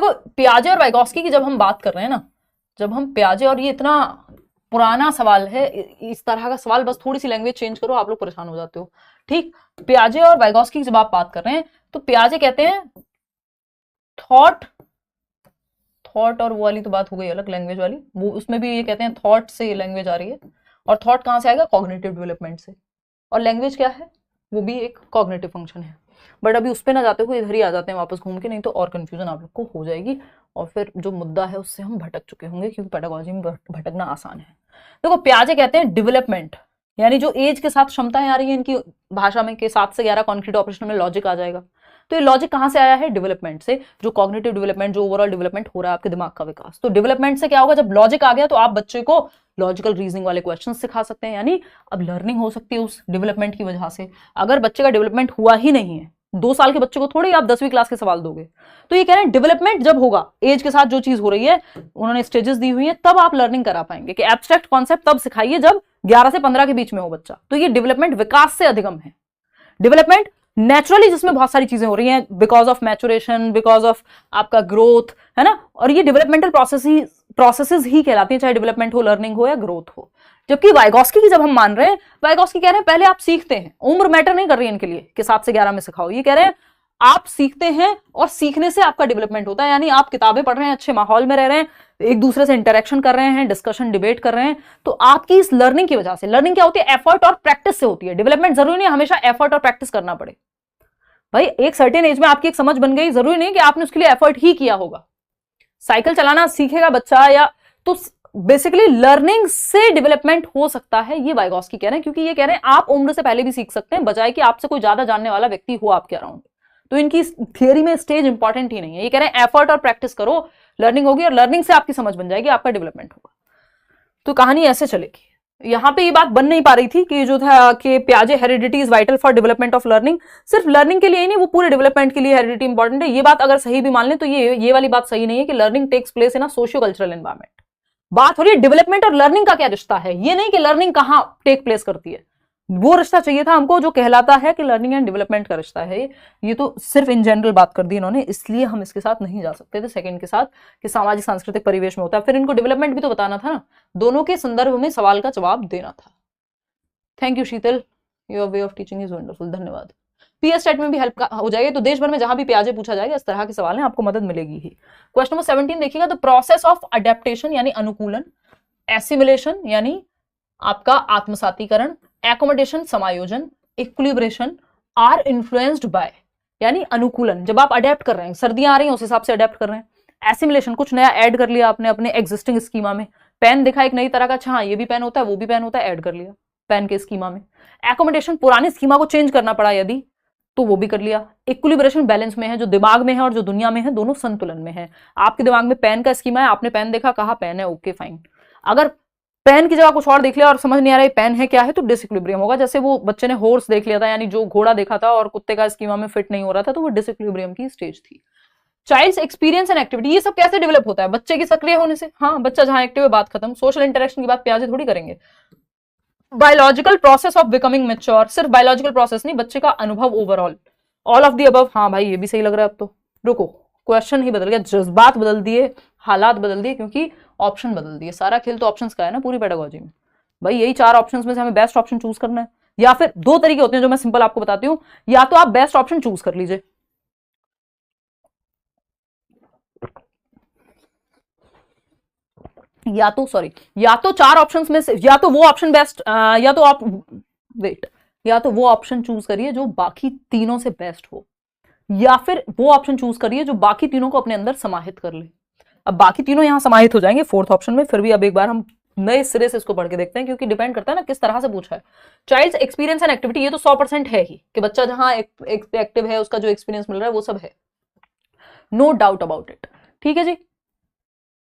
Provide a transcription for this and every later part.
देखो पियाजे और वाइगोस्की की जब हम बात कर रहे हैं ना, जब हम पियाजे, और ये इतना पुराना सवाल है, इस तरह का सवाल बस थोड़ी सी लैंग्वेज चेंज करो आप लोग परेशान हो जाते हो। ठीक, पियाजे और वाइगोस्की की जब आप बात कर रहे हैं तो पियाजे कहते हैं थॉट, थॉट और वो वाली तो बात हो गई अलग लैंग्वेज वाली, वो उसमें भी ये कहते हैं थॉट से लैंग्वेज आ रही है, और थॉट कहां से आएगा, कॉग्निटिव डेवलपमेंट से, और लैंग्वेज क्या है, वो भी एक कॉग्निटिव फंक्शन है। बट अभी उस पर ना जाते हुए इधर ही आ जाते हैं वापस घूम के, नहीं तो और कंफ्यूजन आप लोग को हो जाएगी, और फिर जो मुद्दा है उससे हम भटक चुके होंगे, क्योंकि पेडागोजी में भटकना आसान है। देखो पियाजे कहते हैं डेवलपमेंट, यानी जो एज के साथ क्षमताएं आ रही है इनकी भाषा में कि 7 से 11 कॉन्क्रीट ऑपरेशन में लॉजिक आ जाएगा। तो ये लॉजिक कहां से आया है, डेवलपमेंट से, जो कॉग्निटिव डेवलपमेंट, जो ओवरऑल डेवलपमेंट हो रहा है आपके दिमाग का विकास। तो डेवलपमेंट से क्या होगा, जब लॉजिक आ गया तो आप बच्चे को लॉजिकल रीजनिंग वाले क्वेश्चन सिखा सकते हैं, यानी अब लर्निंग हो सकती है उस डेवलपमेंट की वजह से। अगर बच्चे का डेवलपमेंट हुआ ही नहीं है, 2 साल के बच्चे को थोड़ी आप 10वीं क्लास के सवाल दोगे। तो ये कह रहे हैं डेवलपमेंट जब होगा, एज के साथ जो चीज हो रही है, उन्होंने स्टेजेस दी हुई है, तब आप लर्निंग करा पाएंगे। कि एब्स्ट्रैक्ट कॉन्सेप्ट तब सिखाइए जब 11 से 15 के बीच में हो बच्चा। तो ये डेवलपमेंट विकास से अधिगम है। डेवलपमेंट नेचुरली जिसमें बहुत सारी चीजें हो रही हैं, because of maturation, because of आपका ग्रोथ, है ना, और ये डेवलपमेंटल प्रोसेसेस ही कहलाती हैं, चाहे डेवलपमेंट हो, लर्निंग हो या ग्रोथ हो। जबकि वाइगोस्की की जब हम मान रहे हैं, वाइगोस्की कह रहे हैं पहले आप सीखते हैं, उम्र मैटर नहीं कर रही है इनके लिए कि 7 से 11 में सिखाओ। ये कह रहे हैं आप सीखते हैं और सीखने से आपका डेवलपमेंट होता है, यानी आप किताबें पढ़ रहे हैं, अच्छे माहौल में रह रहे हैं, एक दूसरे से इंटरेक्शन कर रहे हैं, डिस्कशन डिबेट कर रहे हैं, तो आपकी इस लर्निंग की वजह से, लर्निंग क्या होती है, एफर्ट और प्रैक्टिस से होती है। डेवलपमेंट जरूरी नहीं हमेशा एफर्ट और प्रैक्टिस करना पड़े भाई, एक सर्टेन एज में आपकी एक समझ बन गई, जरूरी नहीं कि आपने उसके लिए एफर्ट ही किया होगा। साइकिल चलाना सीखेगा बच्चा, या तो बेसिकली लर्निंग से डेवलपमेंट हो सकता है, ये वाइगोस्की कह रहे हैं, क्योंकि ये कह रहे हैं आप उम्र से पहले भी सीख सकते हैं, बजाय कि आपसे कोई ज्यादा जानने वाला व्यक्ति हो आपके अराउंड। तो इनकी थियरी में स्टेज इंपॉर्टेंट ही नहीं है। ये कह रहे हैं एफर्ट और प्रैक्टिस करो, लर्निंग होगी, और लर्निंग से आपकी समझ बन जाएगी, आपका डेवलपमेंट होगा। तो कहानी ऐसे चलेगी। यहां पे ये बात बन नहीं पा रही थी कि जो था कि पियाजे heredity is vital for development of learning, सिर्फ लर्निंग के लिए ही नहीं, वो पूरे डेवलपमेंट के लिए हेरिडिटी इंपॉर्टेंट है। ये बात अगर सही भी मान लें तो ये वाली बात सही नहीं है कि learning takes place in a socio cultural environment. बात हो रही है डेवलपमेंट और लर्निंग का क्या रिश्ता है, ये नहीं कि लर्निंग कहां टेक प्लेस करती है। वो रिश्ता चाहिए था हमको जो कहलाता है कि लर्निंग एंड डेवलपमेंट का रिश्ता है। ये तो सिर्फ इन जनरल बात कर दी इन्होंने, इसलिए हम इसके साथ नहीं जा सकते थे सेकंड के साथ कि सामाजिक सांस्कृतिक परिवेश में होता है। फिर इनको डेवलपमेंट भी तो बताना था ना, दोनों के संदर्भ में सवाल का जवाब देना था। Thank you Sheetal, your way of teaching is wonderful, धन्यवाद। पीएस स्टेट में भी हेल्प हो जाएगी, तो देश भर में जहां भी पियाजे पूछा जाएगा इस तरह के सवाल हैं, आपको मदद मिलेगी ही। क्वेश्चन नंबर 17 देखिएगा, द प्रोसेस ऑफ अडेप्टेशन यानी अनुकूलन, एसिमिलेशन यानी आपका आत्मसातीकरण, एकोमोडेशन समायोजन, इक्विलिब्रेशन आर इन्फ्लुएंस्ड बाय यानी अनुकूलन, जब आप अडेप्ट कर रहे हैं, सर्दियां आ रही हैं उस हिसाब से अडेप्ट कर रहे हैं। एसिमिलेशन कुछ नया ऐड कर लिया आपने अपने एग्जिस्टिंग स्कीमा में, पेन दिखा एक नई तरह का, अच्छा हाँ ये भी पेन होता है वो भी पेन होता है, ऐड कर लिया पेन के स्कीमा में। एकोमोडेशन पुरानी स्कीमा को चेंज करना पड़ा यदि, तो वो भी कर लिया। इक्विलिब्रेशन बैलेंस में है, जो दिमाग में है और जो दुनिया में है दोनों संतुलन में है। आपके दिमाग में पेन का स्कीमा है, आपने पेन देखा, कहा पेन है, ओके फाइन। अगर पेन की जगह कुछ और देख लिया और समझ नहीं आ रहा है पेन है क्या है, तो डिसइक्विलिब्रियम होगा। जैसे वो बच्चे ने हॉर्स देख लिया था, यानी जो घोड़ा देखा था और कुत्ते का स्कीमा में फिट नहीं हो रहा था, तो वो डिसइक्विलिब्रियम की स्टेज थी। चाइल्ड्स एक्सपीरियंस एंड एक्टिविटी, ये सब कैसे डेवलप होता है, बच्चे की सक्रिय होने से। हाँ, बच्चा जहां एक्टिव है बात खत्म। सोशल इंटरेक्शन की बात पियाजे थोड़ी करेंगे। Biological process of becoming mature, सिर्फ बायोलॉजिकल प्रोसेस नहीं, बच्चे का अनुभव overall, all of the above. हाँ भाई ये भी सही लग रहा है। अब तो रुको, क्वेश्चन ही बदल गया, जज्बात बदल दिए, हालात बदल दिए, क्योंकि ऑप्शन बदल दिए। सारा खेल तो ऑप्शंस का है ना पूरी पेडागोजी में भाई, यही 4 ऑप्शंस में से हमें बेस्ट ऑप्शन चूज करना है। या फिर 2 तरीके होते हैं जो मैं सिंपल आपको बताती हूँ, या तो आप बेस्ट ऑप्शन चूज कर लीजिए, या तो 4 ऑप्शंस में से या तो वो ऑप्शन बेस्ट, या तो आप वेट, या तो वो ऑप्शन चूज करिए जो बाकी तीनों से बेस्ट हो, या फिर वो ऑप्शन चूज करिए जो बाकी तीनों को अपने अंदर समाहित कर ले। अब बाकी तीनों यहां समाहित हो जाएंगे 4th ऑप्शन में, फिर भी अब एक बार हम नए सिरे से इसको पढ़ के देखते हैं, क्योंकि डिपेंड करता है ना किस तरह से पूछा है। चाइल्ड्स एक्सपीरियंस एंड एक्टिविटी, ये तो 100% है ही कि बच्चा जहां एक्टिव है उसका जो एक्सपीरियंस मिल रहा है वो सब है, नो डाउट अबाउट इट। ठीक है जी,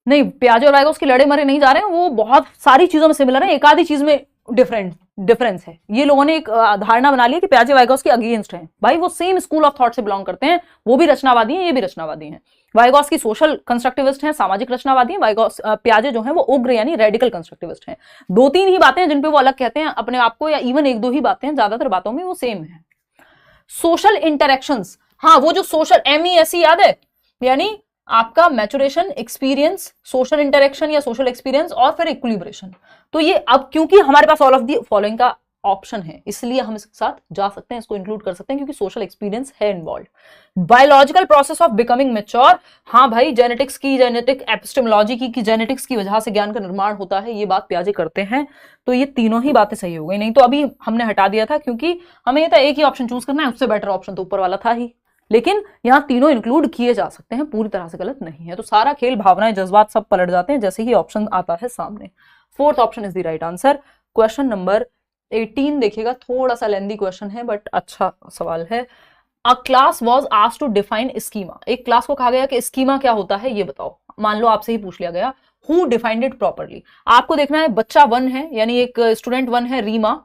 नहीं पियाजे और वाइगोस्की लड़े मरे नहीं जा रहे हैं, वो बहुत सारी चीजों में सिमिलर है, एक आधी चीज में डिफरेंस है। ये लोगों ने एक धारणा बना ली कि पियाजे वाइगोस्की अगेंस्ट हैं, भाई वो सेम स्कूल ऑफ थॉट से बिलोंग करते हैं, वो भी रचनावादी हैं, ये भी रचनावादी हैं। वाइगोस्की सोशल कंस्ट्रक्टिविस्ट हैं, सामाजिक रचनावादी हैं। पियाजे जो हैं वो उग्र यानी रेडिकल कंस्ट्रक्टिविस्ट हैं। 2-3 ही बातें हैं जिन पे वो अलग कहते हैं अपने आप को, या इवन 1-2 ही बातें हैं, ज्यादातर बातों में वो सेम है। सोशल इंटरेक्शंस, हाँ वो जो सोशल MESE याद है, यानी आपका मैचुरेशन, एक्सपीरियंस, सोशल इंटरेक्शन या सोशल एक्सपीरियंस, और फिर इक्विलिब्रेशन। तो ये अब क्योंकि हमारे पास ऑल ऑफ दी फॉलोइंग का ऑप्शन है, इसलिए हम इसके साथ जा सकते हैं, इसको इंक्लूड कर सकते हैं, क्योंकि सोशल एक्सपीरियंस है involve. Biological process of becoming mature, हाँ भाई, जेनेटिक्स की, जेनेटिक एपिस्टेमोलॉजी की जेनेटिक्स की वजह से ज्ञान का निर्माण होता है, ये बात पियाजे करते हैं। तो ये तीनों ही बातें सही हो गई, नहीं तो अभी हमने हटा दिया था, क्योंकि हमें ये था एक ही ऑप्शन चूज करना है, उससे बेटर ऑप्शन तो ऊपर वाला था ही, लेकिन यहाँ तीनों इंक्लूड किए जा सकते हैं, पूरी तरह से गलत नहीं है। तो सारा खेल, भावनाएं, जज्बात सब पलट जाते हैं जैसे ही ऑप्शन आता है सामने। Fourth option is the right answer. Question number 18 देखिएगा, थोड़ा सा लेंदी क्वेश्चन है बट अच्छा सवाल है। A class was asked to define schema, एक क्लास को कहा गया कि स्कीमा क्या होता है ये बताओ। मान लो आपसे ही पूछ लिया गया, हु डिफाइंड इट प्रॉपरली। आपको देखना है बच्चा 1 है, यानी एक स्टूडेंट 1 है रीमा,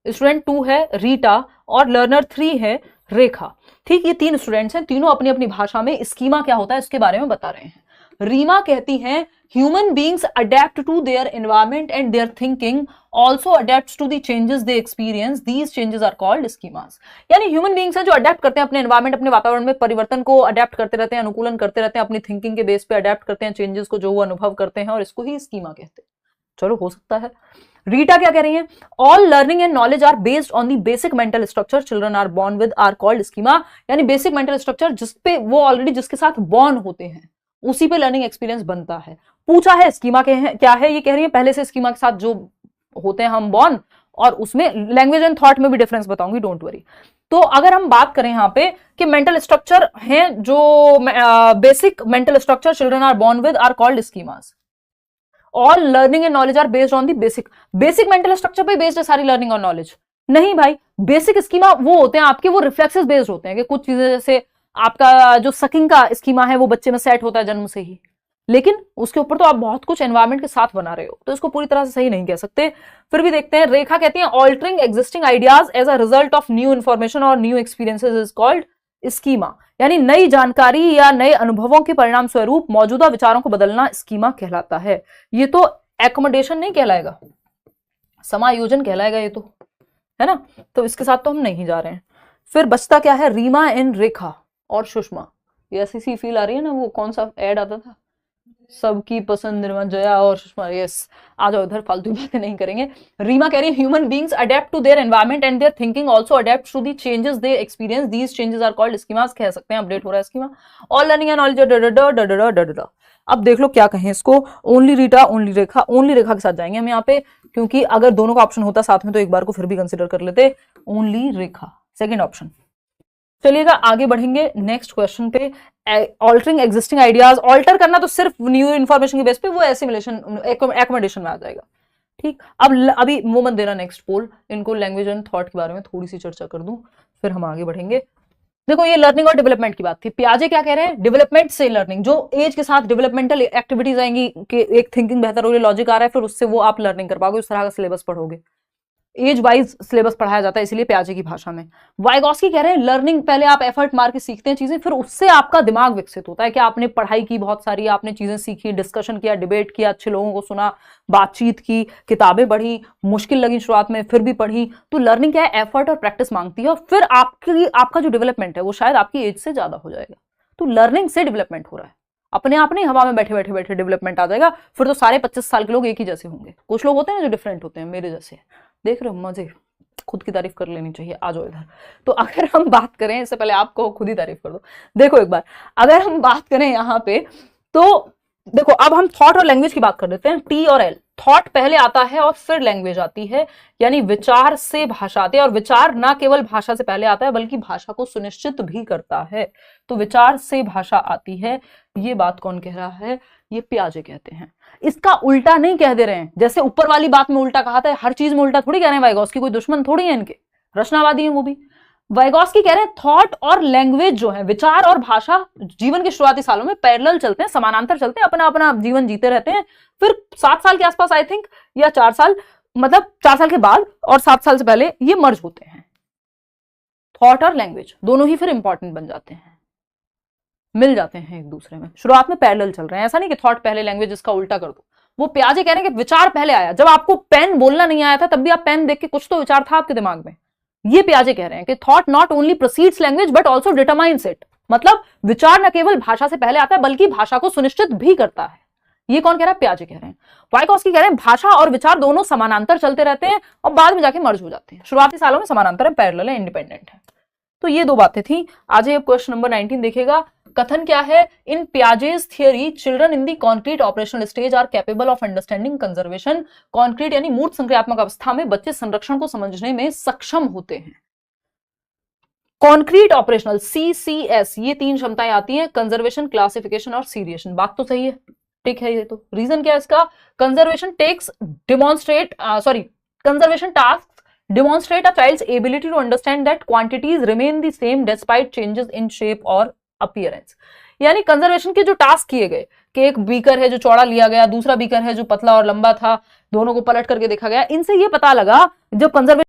स्टूडेंट 2 है रीटा, और लर्नर 3 है रेखा। ठीक, ये 3 स्टूडेंट्स हैं, तीनों अपनी अपनी भाषा में स्कीमा क्या होता है इसके बारे में बता रहे हैं। रीमा कहती हैं human beings adapt to their environment and their thinking also adapt to the changes they experience, these changes are called schemas. यानी ह्यूमन बींग्स हैं जो अडेप्ट करते हैं अपने एनवायरमेंट, अपने वातावरण में परिवर्तन को अडेप्ट करते रहते हैं, अनुकूलन करते रहते हैं, अपनी थिंकिंग के बेस पे अडेप्ट करते हैं चेंजेस को जो वो अनुभव करते हैं, और इसको ही स्कीमा कहते हैं। चलो, हो सकता है। रीटा क्या कह रही है, all learning and knowledge are based on the basic mental structure children are born with are called schema. यानी बेसिक मेंटल स्ट्रक्चर जिसपे वो ऑलरेडी जिसके साथ बॉर्न होते हैं उसी पे लर्निंग एक्सपीरियंस बनता है। पूछा है स्कीमा क्या है, ये कह रही है पहले से स्कीमा के साथ जो होते हैं हम बॉर्न, और उसमें लैंग्वेज एंड थॉट में भी डिफरेंस बताऊंगी, डोंट वरी। तो अगर हम बात करें यहाँ पे कि मेंटल स्ट्रक्चर है जो basic mental structure children are born with are called schemas. All learning and knowledge are based on the basic mental structure पे बेस्ड है सारी लर्निंग और नॉलेज। नहीं भाई, बेसिक स्कीमा वो होते हैं आपके, वो रिफ्लेक्सेस बेस्ड होते हैं कि कुछ चीजें, जैसे आपका जो सकिंग का स्कीमा है वो बच्चे में सेट होता है जन्म से ही, लेकिन उसके ऊपर तो आप बहुत कुछ एनवायरमेंट के साथ बना रहे हो, तो इसको पूरी तरह से सही नहीं कह सकते। फिर भी देखते हैं, रेखा कहती है altering existing ideas as a result of new information और new experiences is called schema. यानी नई जानकारी या नए अनुभवों के परिणाम स्वरूप मौजूदा विचारों को बदलना स्कीमा कहलाता है। ये तो एकोमोडेशन नहीं कहलाएगा, समायोजन कहलाएगा ये तो, है ना। तो इसके साथ तो हम नहीं जा रहे हैं। फिर बचता क्या है, रीमा एंड रेखा और सुषमा। ये ऐसी सी फील आ रही है ना, वो कौन सा ऐड आता था, सबकी पसंद निर्मा जया और सुषमा। यस, आ जाओ इधर, फालतू बातें नहीं करेंगे। रीमा कह रही है human beings adapt to their environment and their thinking also adapt to the changes they experience, these changes are called schemas. कह सकते हैं अपडेट हो रहा है schema. All learning and knowledge. अब देख लो क्या कहें इसको, only Rita, only Rekha. Only Rekha के साथ जाएंगे हम यहाँ पे, क्योंकि अगर दोनों का ऑप्शन होता साथ में तो एक बार को फिर भी कंसिडर कर लेते। ओनली रेखा, सेकेंड ऑप्शन। चलिएगा आगे बढ़ेंगे नेक्स्ट क्वेश्चन पे। ऑल्टरिंग एग्जिस्टिंग आइडियाज, ऑल्टर करना तो सिर्फ न्यू इन्फॉर्मेशन के बेस पे, वो एसिमिलेशन एकोमोडेशन में आ जाएगा। ठीक, अब अभी वो मत देना नेक्स्ट पोल, इनको लैंग्वेज एंड थॉट के बारे में थोड़ी सी चर्चा कर दूं, फिर हम आगे बढ़ेंगे। देखो, ये लर्निंग और डेवलपमेंट की बात थी। पियाजे क्या कह रहे हैं, डेवलपमेंट से लर्निंग, जो एज के साथ डेवलपमेंटल एक्टिविटीज आएंगी कि एक थिंकिंग बेहतर हो रही, लॉजिक आ रहा है, फिर उससे वो आप लर्निंग कर पाओगे, उस तरह का सिलेबस पढ़ोगे। एज वाइज सिलेबस पढ़ाया जाता है, इसलिए पियाजे की भाषा में। वाइगॉस्की कह रहे हैं लर्निंग, पहले आप एफर्ट मार के सीखते हैं चीजें, फिर उससे आपका दिमाग विकसित होता है कि आपने पढ़ाई की बहुत सारी, आपने चीजें सीखी, डिस्कशन किया, डिबेट किया, अच्छे लोगों को सुना, बातचीत की, किताबें पढ़ी, मुश्किल लगी शुरुआत में फिर भी पढ़ी। तो लर्निंग क्या है, एफर्ट और प्रैक्टिस मांगती है, और फिर आपका जो डेवलपमेंट है वो शायद आपकी एज से ज्यादा हो जाएगा। तो लर्निंग से डेवलपमेंट हो रहा है, अपने आप नहीं, हवा में बैठे बैठे बैठे डेवलपमेंट आ जाएगा। फिर तो सारे 25 साल के लोग एक ही जैसे होंगे। कुछ लोग होते हैं जो डिफरेंट होते हैं, मेरे जैसे, देख रहे हो, मजे, खुद की तारीफ कर लेनी चाहिए। आ जाओ इधर। तो अगर हम बात करें, इससे पहले आपको खुद ही तारीफ कर दो। देखो एक बार, अगर हम बात करें यहाँ पे, तो देखो अब हम थॉट और लैंग्वेज की बात कर लेते हैं। टी और एल, थॉट पहले आता है और फिर लैंग्वेज आती है, यानी विचार से भाषा आती है, और विचार ना केवल भाषा से पहले आता है बल्कि भाषा को सुनिश्चित भी करता है। तो विचार से भाषा आती है, ये बात कौन कह रहा है, ये पियाजे कहते हैं। इसका उल्टा नहीं कह दे रहे हैं, जैसे ऊपर वाली बात में उल्टा कहा था, हर चीज में उल्टा थोड़ी कह रहे हैं। वाइगॉस्की कोई दुश्मन थोड़ी है इनके, रचनावादी है वो भी। वाइगॉस्की कह रहे हैं थॉट और लैंग्वेज जो है, विचार और भाषा, जीवन के शुरुआती सालों में पैरेलल चलते हैं, समानांतर चलते हैं, अपना अपना जीवन जीते रहते हैं। फिर 7 साल के आसपास आई थिंक, या 4 साल, मतलब 4 साल के बाद और 7 साल से पहले ये मर्ज होते हैं। थॉट और लैंग्वेज दोनों ही फिर इंपॉर्टेंट बन जाते हैं, मिल जाते हैं एक दूसरे में। शुरुआत में पैरेलल चल रहे हैं, ऐसा नहीं कि थॉट पहले लैंग्वेज, इसका उल्टा कर दो। वो पियाजे कह रहे हैं कि विचार पहले आया, जब आपको पेन बोलना नहीं आया था तब भी आप पेन देख के कुछ तो विचार था आपके दिमाग में। ये पियाजे कह रहे हैं कि thought not only proceeds language but also determines it. मतलब विचार न केवल भाषा से पहले आता है बल्कि भाषा को सुनिश्चित भी करता है। ये कौन कह रहा है? पियाजे कह रहे हैं। वाइगॉस्की कह रहे हैं भाषा और विचार दोनों समानांतर चलते रहते हैं और बाद में जाके मर्ज हो जाते हैं। शुरुआती सालों में समानांतर है, पैरेलल है, इंडिपेंडेंट है। तो ये दो बातें थी। आज ये क्वेश्चन नंबर 19 देखिएगा। कथन क्या है? In Piaget's theory children in the concrete operational stage are capable of understanding conservation. Concrete यानी मूर्त संक्रियात्मक अवस्था में बच्चे संरक्षण को समझने में सक्षम होते हैं। कॉन्क्रीट ऑपरेशनल CCS, ये 3 क्षमताएं आती हैं, कंजर्वेशन, क्लासिफिकेशन और सीरिएशन। बात तो सही है, ठीक है। ये तो रीजन क्या है इसका? Conservation conservation task demonstrate a child's ability to understand that quantities remain the same despite changes in shape और appearance। यानी कंजर्वेशन के जो टास्क किए गए कि एक बीकर है जो चौड़ा लिया गया, दूसरा बीकर है जो पतला और लंबा था, दोनों को पलट करके देखा गया, इनसे ये पता लगा जब कंजर्वेशन